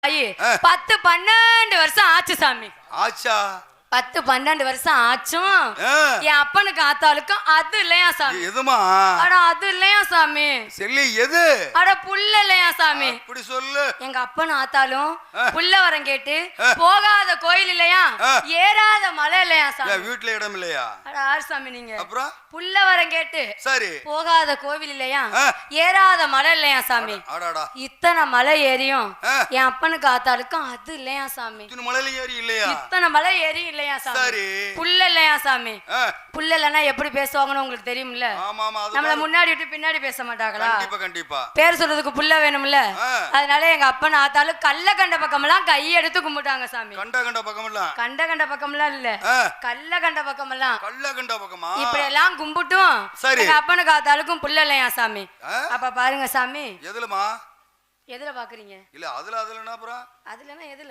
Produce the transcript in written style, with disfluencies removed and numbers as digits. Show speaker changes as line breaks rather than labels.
10-12 வருஷம் ஆச்சு சாமி.
ஆச்சா?
10-12 வருஷம் ஆச்சும் என் அப்பனுக்கு ஆத்தாளுக்கும் அது இல்லையா சாமி.
எதுமா?
அட அது இல்லையா சாமி.
செல்லி எது?
அட புல்ல இல்லையா சாமி.
அப்படி சொல்லு.
எங்க அப்பன் ஆத்தாலும் புல்ல வரம் கேட்டு போகாத கோயில் இல்லையா, ஏறாத மலை இல்லையா சாமி.
வீட்டுல இடம் இல்லையா?
அட ஆறு சாமி நீங்க.
அப்புறம்
புல்ல வரம் கேட்டு
சரி
போகாத கோவில் இல்லையா, ஏறாத மலை இல்லையா சாமி. இத்தனை மலை ஏறியும் என் அப்பனுக்கு ஆத்தாளுக்கும் அது இல்லையா சாமி.
மலையில ஏறி இல்லையா?
இத்தனை மலை ஏறி இல்லையா சாமி. புல்ல இல்லையா சாமி. புல்ல இல்லைன்னா எப்படி பேசுவாங்கன்னு உங்களுக்கு தெரியும்ல. நம்மள முன்னாடி விட்டு பின்னாடி பேச மாட்டாங்களா?
கண்டிப்பா.
பேர் சொல்றதுக்கு புல்ல வேணும்ல. அதனால எங்க அப்பன் ஆத்தாலும் கல்ல கண்ட பக்கமெல்லாம் கை எடுத்து கும்பிட்டாங்க சாமி.
கண்ட பக்கமெல்லாம்? கண்ட
பக்கமெல்லாம் இல்ல, கல்ல கண்ட பக்கமெல்லாம்.
கல்ல கண்ட பக்கமா?
இப்படி எல்லாம் கும்பிட்டும் எங்க அப்பனுக்கு ஆத்தாளுக்கும் புல்ல இல்லையா சாமி. அப்ப பாருங்க சாமி.
எதுலமா?
எதுல பாக்குறீங்க?
இல்ல அதுலனா அப்புறம்
அதுலனா எதுல